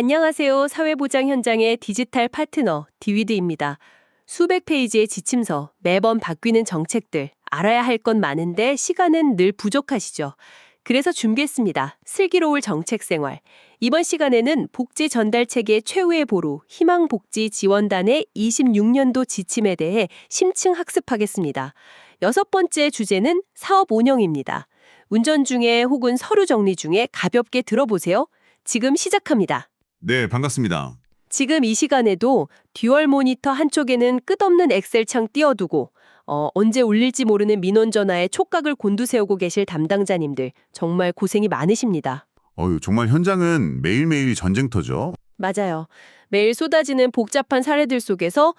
안녕하세요. 사회보장 현장의 디지털 파트너 디위드입니다. 수백 페이지의 지침서, 매번 바뀌는 정책들, 알아야 할 건 많은데 시간은 늘 부족하시죠. 그래서 준비했습니다. 슬기로울 정책 생활. 이번 시간에는 복지 전달 체계 최후의 보루, 희망복지지원단의 26년도 지침에 대해 심층 학습하겠습니다. 여섯 번째 주제는 사업 운영입니다. 운전 중에 혹은 서류 정리 중에 가볍게 들어보세요. 지금 시작합니다. 네, 반갑습니다. 지금 이 시간에도 듀얼 모니터 한쪽에는 끝없는 엑셀 창 띄워두고 언제 울릴지 모르는 민원 전화에 촉각을 곤두세우고 계실 담당자님들 정말 고생이 많으십니다. 정말 현장은 매일매일이 전쟁터죠. 맞아요. 매일 쏟아지는 복잡한 사례들 속에서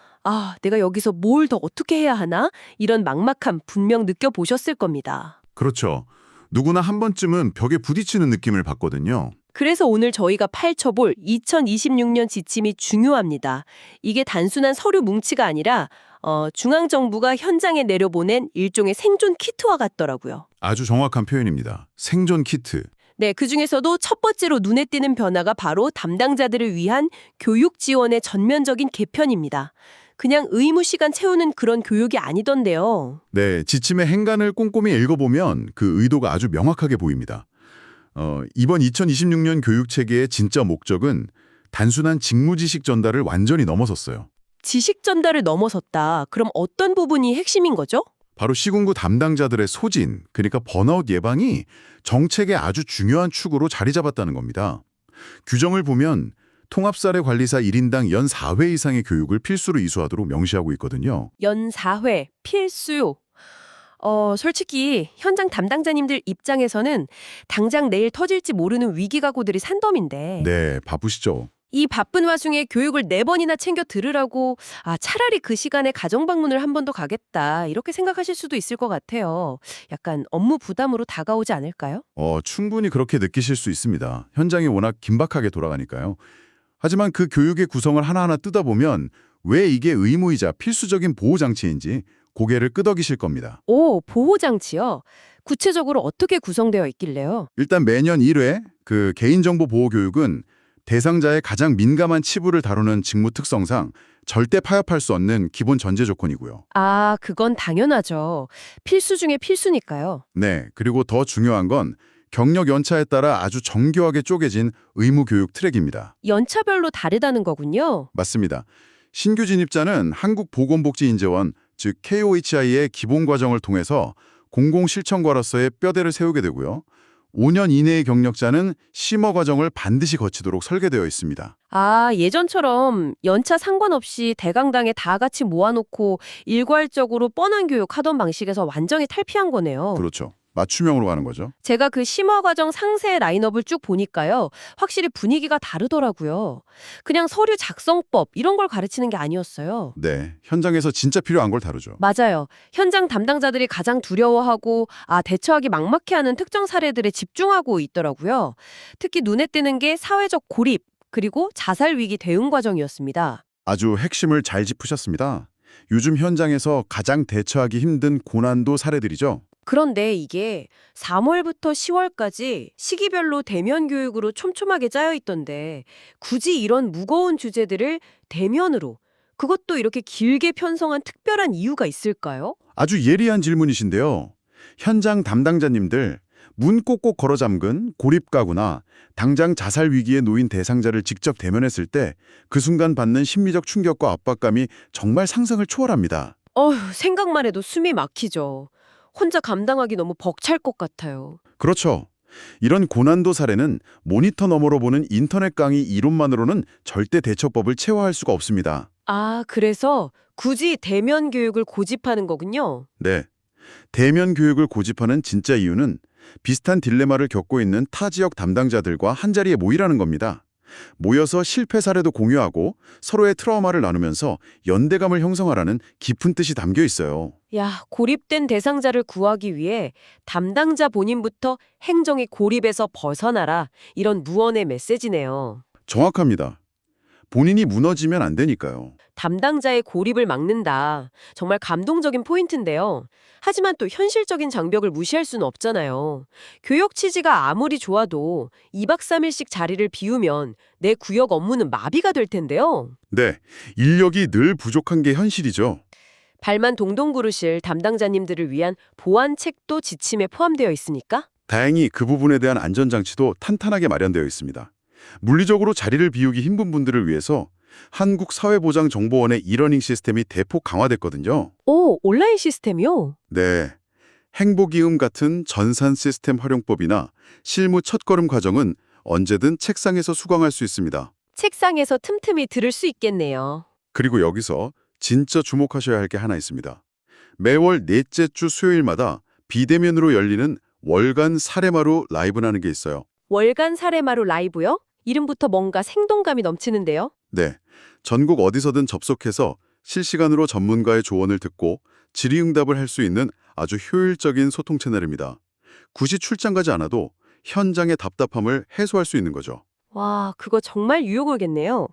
내가 여기서 뭘 더 어떻게 해야 하나? 이런 막막함 분명 느껴보셨을 겁니다. 그렇죠. 누구나 한 번쯤은 벽에 부딪히는 느낌을 받거든요. 그래서 오늘 저희가 파헤쳐볼 2026년 지침이 중요합니다. 이게 단순한 서류 뭉치가 아니라 중앙정부가 현장에 내려보낸 일종의 생존 키트와 같더라고요. 아주 정확한 표현입니다. 생존 키트. 네, 그중에서도 첫 번째로 눈에 띄는 변화가 바로 담당자들을 위한 교육 지원의 전면적인 개편입니다. 그냥 의무 시간 채우는 그런 교육이 아니던데요. 네, 지침의 행간을 꼼꼼히 읽어보면 그 의도가 아주 명확하게 보입니다. 이번 2026년 교육체계의 진짜 목적은 단순한 직무지식 전달을 완전히 넘어섰어요. 지식 전달을 넘어섰다. 그럼 어떤 부분이 핵심인 거죠? 바로 시군구 담당자들의 소진, 그러니까 번아웃 예방이 정책의 아주 중요한 축으로 자리 잡았다는 겁니다. 규정을 보면 통합사례관리사 1인당 연 4회 이상의 교육을 필수로 이수하도록 명시하고 있거든요. 연 4회 필수요. 솔직히 현장 담당자님들 입장에서는 당장 내일 터질지 모르는 위기가구들이 산더미인데 네, 바쁘시죠. 이 바쁜 와중에 교육을 4번이나 챙겨 들으라고 차라리 그 시간에 가정방문을 한 번 더 가겠다 이렇게 생각하실 수도 있을 것 같아요. 약간 업무 부담으로 다가오지 않을까요? 충분히 그렇게 느끼실 수 있습니다. 현장이 워낙 긴박하게 돌아가니까요. 하지만 그 교육의 구성을 하나하나 뜯어보면 왜 이게 의무이자 필수적인 보호장치인지 고개를 끄덕이실 겁니다. 오, 보호장치요? 구체적으로 어떻게 구성되어 있길래요? 일단 매년 1회 그 개인정보 보호 교육은 대상자의 가장 민감한 치부를 다루는 직무 특성상 절대 파협할 수 없는 기본 전제 조건이고요. 그건 당연하죠. 필수 중에 필수니까요. 네, 그리고 더 중요한 건 경력 연차에 따라 아주 정교하게 쪼개진 의무 교육 트랙입니다. 연차별로 다르다는 거군요. 맞습니다. 신규 진입자는 한국보건복지인재원, 즉 KOHI의 기본 과정을 통해서 공공실천과로서의 뼈대를 세우게 되고요. 5년 이내의 경력자는 심화 과정을 반드시 거치도록 설계되어 있습니다. 예전처럼 연차 상관없이 대강당에 다 같이 모아놓고 일괄적으로 뻔한 교육하던 방식에서 완전히 탈피한 거네요. 그렇죠. 맞춤형으로 가는 거죠. 제가 그 심화 과정 상세 라인업을 쭉 보니까요. 확실히 분위기가 다르더라고요. 그냥 서류 작성법 이런 걸 가르치는 게 아니었어요. 네, 현장에서 진짜 필요한 걸 다루죠. 맞아요. 현장 담당자들이 가장 두려워하고 대처하기 막막해하는 특정 사례들에 집중하고 있더라고요. 특히 눈에 띄는 게 사회적 고립 그리고 자살 위기 대응 과정이었습니다. 아주 핵심을 잘 짚으셨습니다. 요즘 현장에서 가장 대처하기 힘든 고난도 사례들이죠. 그런데 이게 3월부터 10월까지 시기별로 대면 교육으로 촘촘하게 짜여 있던데 굳이 이런 무거운 주제들을 대면으로 그것도 이렇게 길게 편성한 특별한 이유가 있을까요? 아주 예리한 질문이신데요. 현장 담당자님들, 문 꼭꼭 걸어 잠근 고립가구나 당장 자살 위기에 놓인 대상자를 직접 대면했을 때 그 순간 받는 심리적 충격과 압박감이 정말 상상을 초월합니다. 생각만 해도 숨이 막히죠. 혼자 감당하기 너무 벅찰 것 같아요. 그렇죠. 이런 고난도 사례는 모니터 너머로 보는 인터넷 강의 이론만으로는 절대 대처법을 체화할 수가 없습니다. 그래서 굳이 대면 교육을 고집하는 거군요. 네. 대면 교육을 고집하는 진짜 이유는 비슷한 딜레마를 겪고 있는 타 지역 담당자들과 한자리에 모이라는 겁니다. 모여서 실패 사례도 공유하고 서로의 트라우마를 나누면서 연대감을 형성하라는 깊은 뜻이 담겨 있어요. 고립된 대상자를 구하기 위해 담당자 본인부터 행정의 고립에서 벗어나라. 이런 무언의 메시지네요. 정확합니다. 본인이 무너지면 안 되니까요. 담당자의 고립을 막는다. 정말 감동적인 포인트인데요. 하지만 또 현실적인 장벽을 무시할 수는 없잖아요. 교역 취지가 아무리 좋아도 2박 3일씩 자리를 비우면 내 구역 업무는 마비가 될 텐데요. 네, 인력이 늘 부족한 게 현실이죠. 발만 동동 구르실 담당자님들을 위한 보완책도 지침에 포함되어 있으니까? 다행히 그 부분에 대한 안전장치도 탄탄하게 마련되어 있습니다. 물리적으로 자리를 비우기 힘든 분들을 위해서 한국사회보장정보원의 이러닝 시스템이 대폭 강화됐거든요. 오, 온라인 시스템이요? 네, 행복이음 같은 전산 시스템 활용법이나 실무 첫걸음 과정은 언제든 책상에서 수강할 수 있습니다. 책상에서 틈틈이 들을 수 있겠네요. 그리고 여기서 진짜 주목하셔야 할 게 하나 있습니다. 매월 넷째 주 수요일마다 비대면으로 열리는 월간 사례마루 라이브라는 게 있어요. 월간 사례마루 라이브요? 이름부터 뭔가 생동감이 넘치는데요. 네, 전국 어디서든 접속해서 실시간으로 전문가의 조언을 듣고 질의응답을 할 수 있는 아주 효율적인 소통 채널입니다. 굳이 출장 가지 않아도 현장의 답답함을 해소할 수 있는 거죠. 와, 그거 정말 유용하겠네요.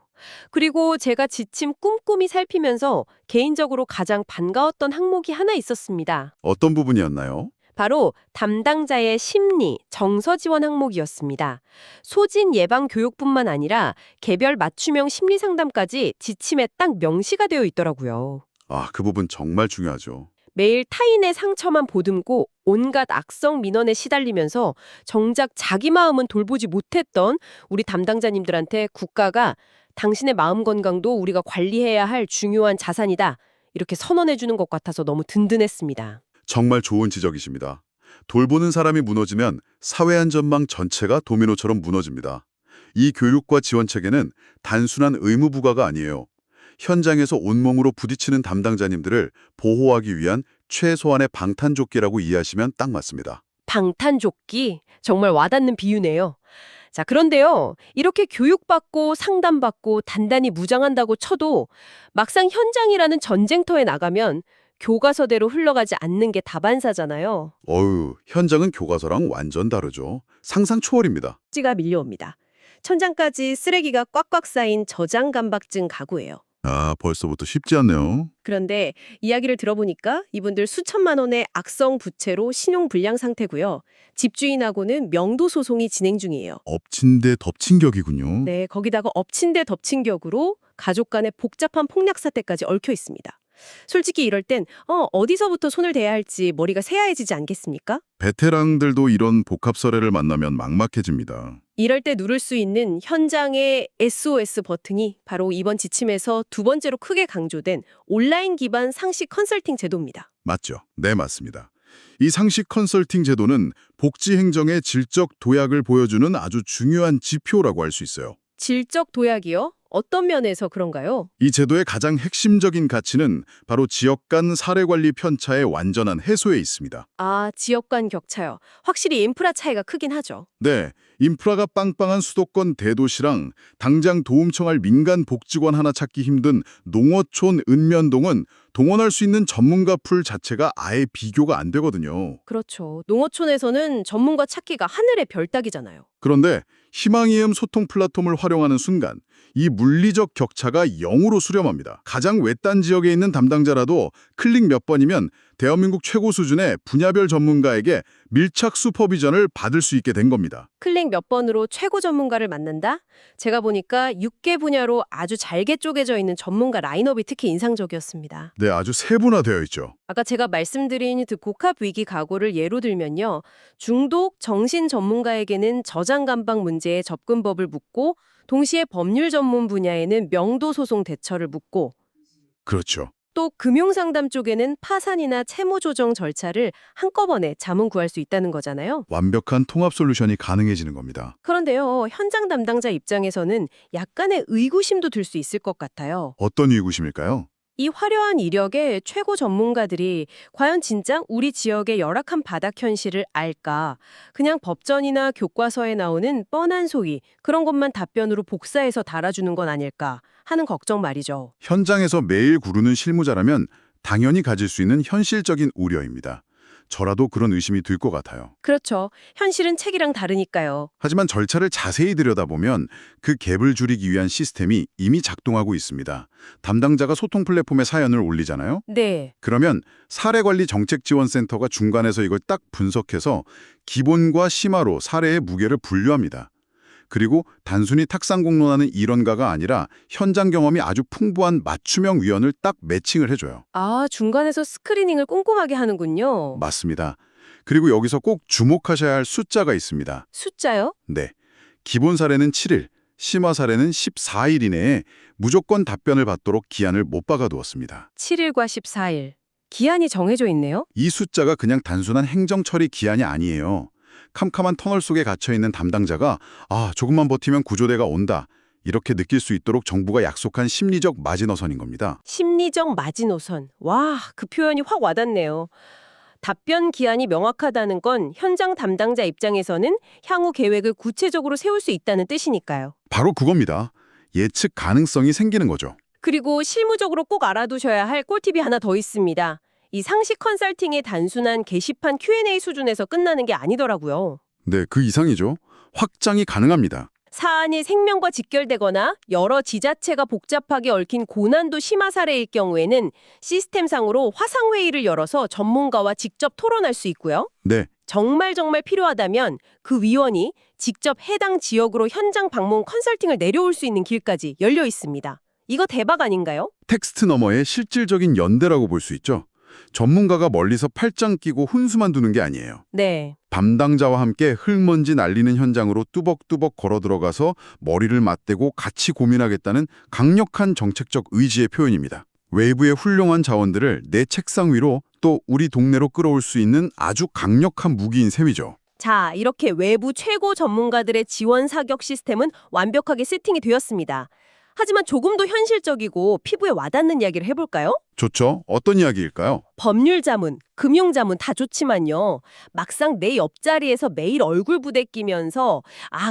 그리고 제가 지침 꼼꼼히 살피면서 개인적으로 가장 반가웠던 항목이 하나 있었습니다. 어떤 부분이었나요? 바로 담당자의 심리, 정서 지원 항목이었습니다. 소진 예방 교육뿐만 아니라 개별 맞춤형 심리 상담까지 지침에 딱 명시가 되어 있더라고요. 아, 그 부분 정말 중요하죠. 매일 타인의 상처만 보듬고 온갖 악성 민원에 시달리면서 정작 자기 마음은 돌보지 못했던 우리 담당자님들한테 국가가 당신의 마음 건강도 우리가 관리해야 할 중요한 자산이다. 이렇게 선언해 주는 것 같아서 너무 든든했습니다. 정말 좋은 지적이십니다. 돌보는 사람이 무너지면 사회 안전망 전체가 도미노처럼 무너집니다. 이 교육과 지원 체계는 단순한 의무 부과가 아니에요. 현장에서 온몸으로 부딪히는 담당자님들을 보호하기 위한 최소한의 방탄조끼라고 이해하시면 딱 맞습니다. 방탄조끼? 정말 와닿는 비유네요. 자, 그런데요. 이렇게 교육받고 상담받고 단단히 무장한다고 쳐도 막상 현장이라는 전쟁터에 나가면 교과서대로 흘러가지 않는 게 다반사잖아요. 어휴, 현장은 교과서랑 완전 다르죠. 상상 초월입니다. 찌가 밀려옵니다. 천장까지 쓰레기가 꽉꽉 쌓인 저장감박증 가구예요. 아, 벌써부터 쉽지 않네요. 그런데 이야기를 들어보니까 이분들 수천만 원의 악성 부채로 신용불량 상태고요. 집주인하고는 명도 소송이 진행 중이에요. 엎친 데 덮친 격이군요. 네, 거기다가 엎친 데 덮친 격으로 가족 간의 복잡한 폭력 사태까지 얽혀 있습니다. 솔직히 이럴 땐 어디서부터 손을 대야 할지 머리가 새하얘지지 않겠습니까? 베테랑들도 이런 복합 사례를 만나면 막막해집니다. 이럴 때 누를 수 있는 현장의 SOS 버튼이 바로 이번 지침에서 두 번째로 크게 강조된 온라인 기반 상식 컨설팅 제도입니다. 맞죠? 네, 맞습니다. 이 상식 컨설팅 제도는 복지 행정의 질적 도약을 보여주는 아주 중요한 지표라고 할 수 있어요. 질적 도약이요? 어떤 면에서 그런가요? 이 제도의 가장 핵심적인 가치는 바로 지역 간 사례 관리 편차의 완전한 해소에 있습니다. 아, 지역 간 격차요. 확실히 인프라 차이가 크긴 하죠. 네, 인프라가 빵빵한 수도권 대도시랑 당장 도움 청할 민간 복지관 하나 찾기 힘든 농어촌 읍면동은 동원할 수 있는 전문가 풀 자체가 아예 비교가 안 되거든요. 그렇죠. 농어촌에서는 전문가 찾기가 하늘의 별 따기잖아요. 그런데 희망이음 소통 플랫폼을 활용하는 순간 이 물리적 격차가 0으로 수렴합니다. 가장 외딴 지역에 있는 담당자라도 클릭 몇 번이면 대한민국 최고 수준의 분야별 전문가에게 밀착 슈퍼비전을 받을 수 있게 된 겁니다. 클릭 몇 번으로 최고 전문가를 만난다? 제가 보니까 6개 분야로 아주 잘게 쪼개져 있는 전문가 라인업이 특히 인상적이었습니다. 네, 아주 세분화되어 있죠. 아까 제가 말씀드린 그 복합 위기 가구를 예로 들면요. 중독 정신 전문가에게는 저장 감박 문제의 접근법을 묻고 동시에 법률 전문 분야에는 명도 소송 대처를 묻고 그렇죠. 또 금융상담 쪽에는 파산이나 채무 조정 절차를 한꺼번에 자문 구할 수 있다는 거잖아요. 완벽한 통합 솔루션이 가능해지는 겁니다. 그런데요, 현장 담당자 입장에서는 약간의 의구심도 들 수 있을 것 같아요. 어떤 의구심일까요? 이 화려한 이력의 최고 전문가들이 과연 진짜 우리 지역의 열악한 바닥 현실을 알까? 그냥 법전이나 교과서에 나오는 뻔한 소위 그런 것만 답변으로 복사해서 달아주는 건 아닐까 하는 걱정 말이죠. 현장에서 매일 구르는 실무자라면 당연히 가질 수 있는 현실적인 우려입니다. 저라도 그런 의심이 들 것 같아요. 그렇죠. 현실은 책이랑 다르니까요. 하지만 절차를 자세히 들여다보면 그 갭을 줄이기 위한 시스템이 이미 작동하고 있습니다. 담당자가 소통 플랫폼에 사연을 올리잖아요. 네. 그러면 사례관리정책지원센터가 중간에서 이걸 딱 분석해서 기본과 심화로 사례의 무게를 분류합니다. 그리고 단순히 탁상 공론하는 일원가가 아니라 현장 경험이 아주 풍부한 맞춤형 위원을 딱 매칭을 해줘요. 아, 중간에서 스크리닝을 꼼꼼하게 하는군요. 맞습니다. 그리고 여기서 꼭 주목하셔야 할 숫자가 있습니다. 숫자요? 네. 기본 사례는 7일, 심화 사례는 14일 이내에 무조건 답변을 받도록 기한을 못 박아두었습니다. 7일과 14일. 기한이 정해져 있네요. 이 숫자가 그냥 단순한 행정 처리 기한이 아니에요. 캄캄한 터널 속에 갇혀있는 담당자가 조금만 버티면 구조대가 온다. 이렇게 느낄 수 있도록 정부가 약속한 심리적 마지노선인 겁니다. 심리적 마지노선. 와, 그 표현이 확 와닿네요. 답변 기한이 명확하다는 건 현장 담당자 입장에서는 향후 계획을 구체적으로 세울 수 있다는 뜻이니까요. 바로 그겁니다. 예측 가능성이 생기는 거죠. 그리고 실무적으로 꼭 알아두셔야 할 꿀팁이 하나 더 있습니다. 이 상식 컨설팅의 단순한 게시판 Q&A 수준에서 끝나는 게 아니더라고요. 네, 그 이상이죠. 확장이 가능합니다. 사안이 생명과 직결되거나 여러 지자체가 복잡하게 얽힌 고난도 심화 사례일 경우에는 시스템상으로 화상회의를 열어서 전문가와 직접 토론할 수 있고요. 네, 정말 필요하다면 그 위원이 직접 해당 지역으로 현장 방문 컨설팅을 내려올 수 있는 길까지 열려 있습니다. 이거 대박 아닌가요? 텍스트 너머의 실질적인 연대라고 볼 수 있죠. 전문가가 멀리서 팔짱 끼고 훈수만 두는 게 아니에요. 네. 담당자와 함께 흙먼지 날리는 현장으로 뚜벅뚜벅 걸어 들어가서 머리를 맞대고 같이 고민하겠다는 강력한 정책적 의지의 표현입니다. 외부의 훌륭한 자원들을 내 책상 위로 또 우리 동네로 끌어올 수 있는 아주 강력한 무기인 셈이죠. 자, 이렇게 외부 최고 전문가들의 지원 사격 시스템은 완벽하게 세팅이 되었습니다. 하지만 조금 더 현실적이고 피부에 와닿는 이야기를 해볼까요? 좋죠? 어떤 이야기일까요? 법률 자문, 금융 자문 다 좋지만요. 막상 내 옆자리에서 매일 얼굴 부대끼면서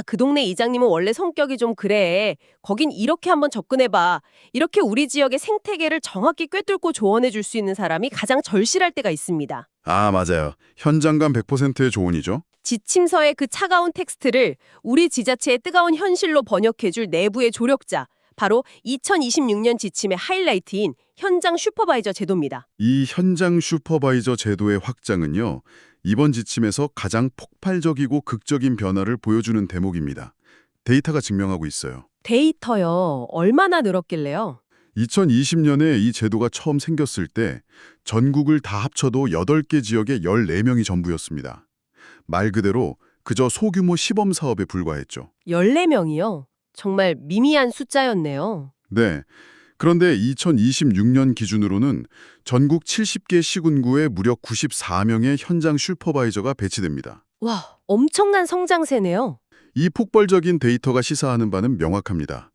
그 동네 이장님은 원래 성격이 좀 그래. 거긴 이렇게 한번 접근해봐. 이렇게 우리 지역의 생태계를 정확히 꿰뚫고 조언해 줄 수 있는 사람이 가장 절실할 때가 있습니다. 맞아요. 현장감 100%의 조언이죠. 지침서의 그 차가운 텍스트를 우리 지자체의 뜨거운 현실로 번역해줄 내부의 조력자, 바로 2026년 지침의 하이라이트인 현장 슈퍼바이저 제도입니다. 이 현장 슈퍼바이저 제도의 확장은요, 이번 지침에서 가장 폭발적이고 극적인 변화를 보여주는 대목입니다. 데이터가 증명하고 있어요. 데이터요. 얼마나 늘었길래요? 2020년에 이 제도가 처음 생겼을 때 전국을 다 합쳐도 8개 지역에 14명이 전부였습니다. 말 그대로 그저 소규모 시범 사업에 불과했죠. 14명이요? 정말 미미한 숫자였네요. 네. 그런데 2026년 기준으로는 전국 70개 시군구에 무려 94명의 현장 슈퍼바이저가 배치됩니다. 와, 엄청난 성장세네요. 이 폭발적인 데이터가 시사하는 바는 명확합니다.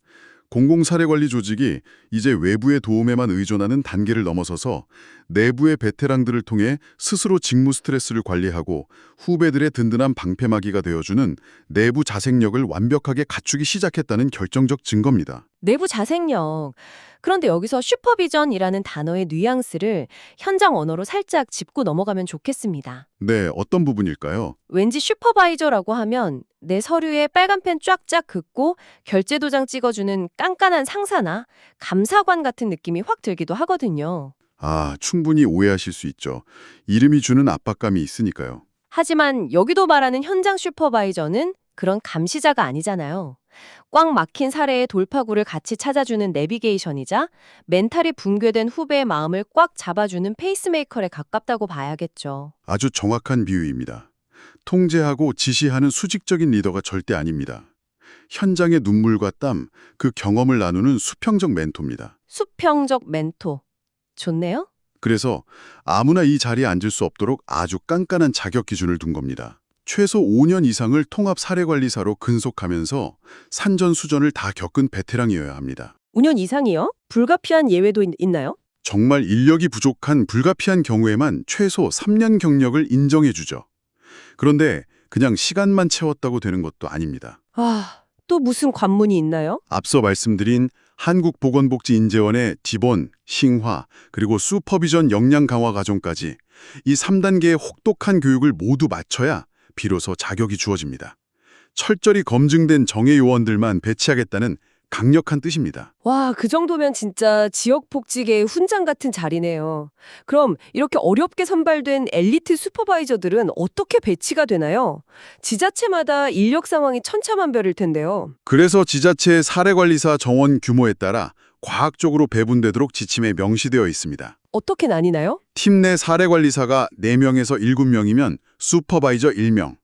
공공사례관리 조직이 이제 외부의 도움에만 의존하는 단계를 넘어서서 내부의 베테랑들을 통해 스스로 직무 스트레스를 관리하고 후배들의 든든한 방패막이가 되어주는 내부 자생력을 완벽하게 갖추기 시작했다는 결정적 증거입니다. 내부 자생력. 그런데 여기서 슈퍼비전이라는 단어의 뉘앙스를 현장 언어로 살짝 짚고 넘어가면 좋겠습니다. 네, 어떤 부분일까요? 왠지 슈퍼바이저라고 하면 내 서류에 빨간 펜 쫙쫙 긋고 결제 도장 찍어주는 깐깐한 상사나 감사관 같은 느낌이 확 들기도 하거든요. 충분히 오해하실 수 있죠. 이름이 주는 압박감이 있으니까요. 하지만 여기도 말하는 현장 슈퍼바이저는 그런 감시자가 아니잖아요. 꽉 막힌 사례의 돌파구를 같이 찾아주는 내비게이션이자 멘탈이 붕괴된 후배의 마음을 꽉 잡아주는 페이스메이커에 가깝다고 봐야겠죠. 아주 정확한 비유입니다. 통제하고 지시하는 수직적인 리더가 절대 아닙니다. 현장의 눈물과 땀, 그 경험을 나누는 수평적 멘토입니다. 수평적 멘토. 좋네요? 그래서 아무나 이 자리에 앉을 수 없도록 아주 깐깐한 자격 기준을 둔 겁니다. 최소 5년 이상을 통합 사례관리사로 근속하면서 산전수전을 다 겪은 베테랑이어야 합니다. 5년 이상이요? 불가피한 예외도 있나요? 정말 인력이 부족한 불가피한 경우에만 최소 3년 경력을 인정해주죠. 그런데 그냥 시간만 채웠다고 되는 것도 아닙니다. 또 무슨 관문이 있나요? 앞서 말씀드린 한국보건복지인재원의 지본, 싱화, 그리고 슈퍼비전 역량 강화 과정까지 이 3단계의 혹독한 교육을 모두 마쳐야 비로소 자격이 주어집니다. 철저히 검증된 정예 요원들만 배치하겠다는 강력한 뜻입니다. 와, 그 정도면 진짜 지역복지계의 훈장 같은 자리네요. 그럼 이렇게 어렵게 선발된 엘리트 슈퍼바이저들은 어떻게 배치가 되나요? 지자체마다 인력 상황이 천차만별일 텐데요. 그래서 지자체의 사례관리사 정원 규모에 따라 과학적으로 배분되도록 지침에 명시되어 있습니다. 어떻게 나뉘나요? 팀 내 사례관리사가 4명에서 7명이면 슈퍼바이저 1명,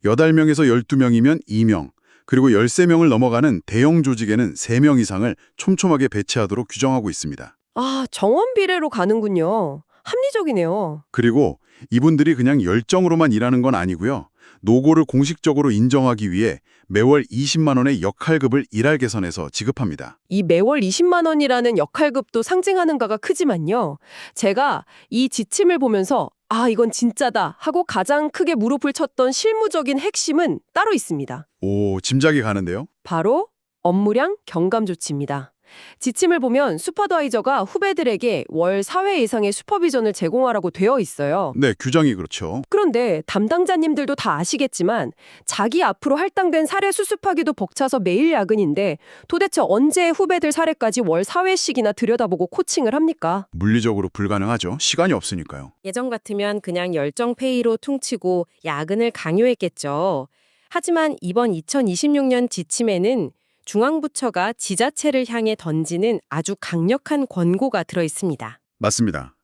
8명에서 12명이면 2명, 그리고 13명을 넘어가는 대형 조직에는 3명 이상을 촘촘하게 배치하도록 규정하고 있습니다. 아, 정원 비례로 가는군요. 합리적이네요. 그리고 이분들이 그냥 열정으로만 일하는 건 아니고요. 노고를 공식적으로 인정하기 위해 매월 20만 원의 역할급을 일할 개선해서 지급합니다. 이 매월 20만 원이라는 역할급도 상징하는 바가 크지만요. 제가 이 지침을 보면서 아, 이건 진짜다 하고 가장 크게 무릎을 쳤던 실무적인 핵심은 따로 있습니다. 오, 짐작이 가는데요? 바로 업무량 경감 조치입니다. 지침을 보면 슈퍼바이저가 후배들에게 월 4회 이상의 슈퍼비전을 제공하라고 되어 있어요. 네, 규정이 그렇죠. 그런데 담당자님들도 다 아시겠지만 자기 앞으로 할당된 사례 수습하기도 벅차서 매일 야근인데 도대체 언제 후배들 사례까지 월 4회씩이나 들여다보고 코칭을 합니까? 물리적으로 불가능하죠. 시간이 없으니까요. 예전 같으면 그냥 열정페이로 퉁치고 야근을 강요했겠죠. 하지만 이번 2026년 지침에는 중앙부처가 지자체를 향해 던지는 아주 강력한 권고가 들어 있습니다. 맞습니다.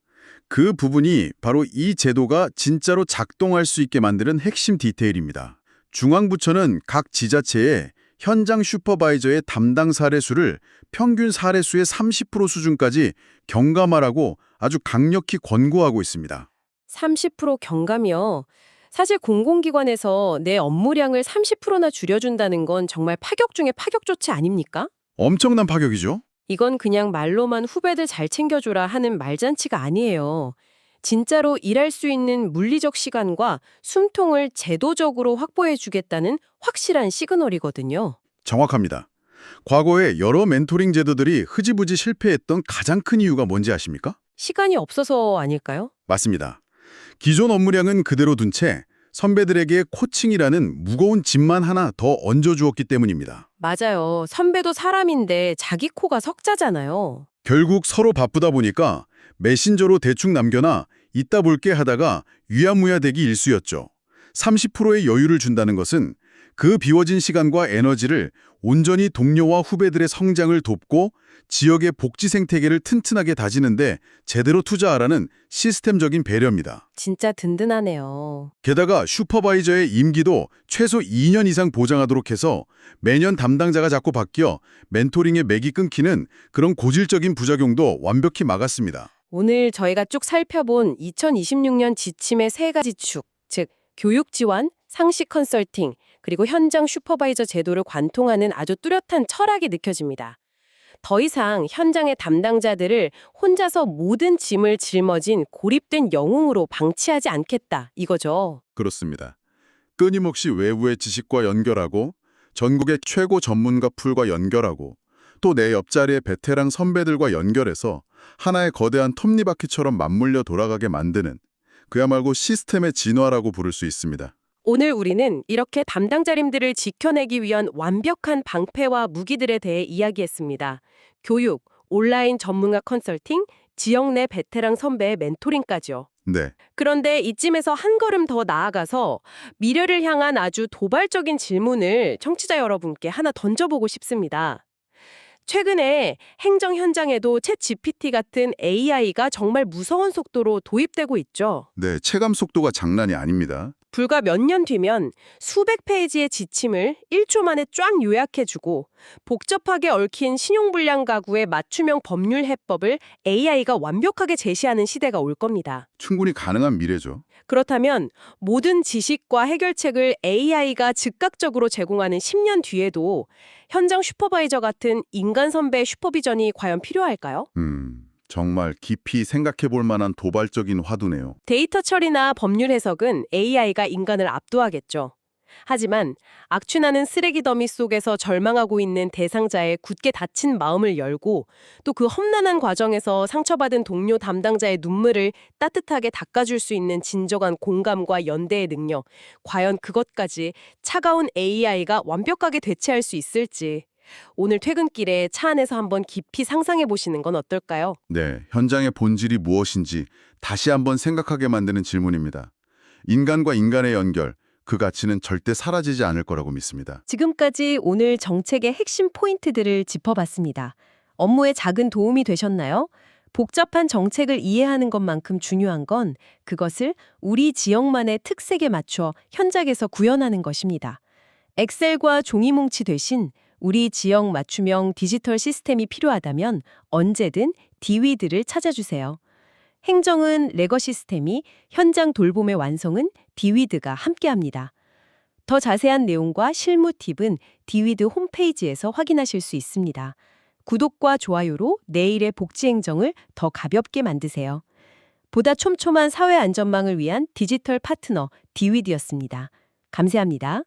그 부분이 바로 이 제도가 진짜로 작동할 수 있게 만드는 핵심 디테일입니다. 중앙부처는 각 지자체에 현장 슈퍼바이저의 담당 사례수를 평균 사례수의 30% 수준까지 경감하라고 아주 강력히 권고하고 있습니다. 30% 경감이요. 사실 공공기관에서 내 업무량을 30%나 줄여준다는 건 정말 파격 중에 파격 조치 아닙니까? 엄청난 파격이죠? 이건 그냥 말로만 후배들 잘 챙겨줘라 하는 말잔치가 아니에요. 진짜로 일할 수 있는 물리적 시간과 숨통을 제도적으로 확보해주겠다는 확실한 시그널이거든요. 정확합니다. 과거에 여러 멘토링 제도들이 흐지부지 실패했던 가장 큰 이유가 뭔지 아십니까? 시간이 없어서 아닐까요? 맞습니다. 기존 업무량은 그대로 둔 채 선배들에게 코칭이라는 무거운 짐만 하나 더 얹어주었기 때문입니다. 맞아요. 선배도 사람인데 자기 코가 석자잖아요. 결국 서로 바쁘다 보니까 메신저로 대충 남겨놔 이따 볼게 하다가 유야무야 되기 일쑤였죠. 30%의 여유를 준다는 것은 그 비워진 시간과 에너지를 온전히 동료와 후배들의 성장을 돕고 지역의 복지 생태계를 튼튼하게 다지는데 제대로 투자하라는 시스템적인 배려입니다. 진짜 든든하네요. 게다가 슈퍼바이저의 임기도 최소 2년 이상 보장하도록 해서 매년 담당자가 자꾸 바뀌어 멘토링의 맥이 끊기는 그런 고질적인 부작용도 완벽히 막았습니다. 오늘 저희가 쭉 살펴본 2026년 지침의 세 가지 축, 즉 교육 지원, 상시 컨설팅, 그리고 현장 슈퍼바이저 제도를 관통하는 아주 뚜렷한 철학이 느껴집니다. 더 이상 현장의 담당자들을 혼자서 모든 짐을 짊어진 고립된 영웅으로 방치하지 않겠다, 이거죠. 그렇습니다. 끊임없이 외부의 지식과 연결하고 전국의 최고 전문가 풀과 연결하고 또 내 옆자리의 베테랑 선배들과 연결해서 하나의 거대한 톱니바퀴처럼 맞물려 돌아가게 만드는 그야말로 시스템의 진화라고 부를 수 있습니다. 오늘 우리는 이렇게 담당자님들을 지켜내기 위한 완벽한 방패와 무기들에 대해 이야기했습니다. 교육, 온라인 전문가 컨설팅, 지역 내 베테랑 선배의 멘토링까지요. 네, 그런데 이쯤에서 한 걸음 더 나아가서 미래를 향한 아주 도발적인 질문을 청취자 여러분께 하나 던져보고 싶습니다. 최근에 행정 현장에도 챗 GPT 같은 AI가 정말 무서운 속도로 도입되고 있죠. 네, 체감 속도가 장난이 아닙니다. 불과 몇 년 뒤면 수백 페이지의 지침을 1초 만에 쫙 요약해주고 복잡하게 얽힌 신용불량 가구의 맞춤형 법률 해법을 AI가 완벽하게 제시하는 시대가 올 겁니다. 충분히 가능한 미래죠. 그렇다면 모든 지식과 해결책을 AI가 즉각적으로 제공하는 10년 뒤에도 현장 슈퍼바이저 같은 인간 선배의 슈퍼비전이 과연 필요할까요? 정말 깊이 생각해 볼 만한 도발적인 화두네요. 데이터 처리나 법률 해석은 AI가 인간을 압도하겠죠. 하지만 악취나는 쓰레기 더미 속에서 절망하고 있는 대상자의 굳게 닫힌 마음을 열고 또 그 험난한 과정에서 상처받은 동료 담당자의 눈물을 따뜻하게 닦아줄 수 있는 진정한 공감과 연대의 능력, 과연 그것까지 차가운 AI가 완벽하게 대체할 수 있을지 오늘 퇴근길에 차 안에서 한번 깊이 상상해 보시는 건 어떨까요? 네, 현장의 본질이 무엇인지 다시 한번 생각하게 만드는 질문입니다. 인간과 인간의 연결, 그 가치는 절대 사라지지 않을 거라고 믿습니다. 지금까지 오늘 정책의 핵심 포인트들을 짚어봤습니다. 업무에 작은 도움이 되셨나요? 복잡한 정책을 이해하는 것만큼 중요한 건 그것을 우리 지역만의 특색에 맞춰 현장에서 구현하는 것입니다. 엑셀과 종이뭉치 대신 우리 지역 맞춤형 디지털 시스템이 필요하다면 언제든 디위드를 찾아주세요. 행정은 레거 시스템이, 현장 돌봄의 완성은 디위드가 함께합니다. 더 자세한 내용과 실무 팁은 디위드 홈페이지에서 확인하실 수 있습니다. 구독과 좋아요로 내일의 복지 행정을 더 가볍게 만드세요. 보다 촘촘한 사회 안전망을 위한 디지털 파트너 디위드였습니다. 감사합니다.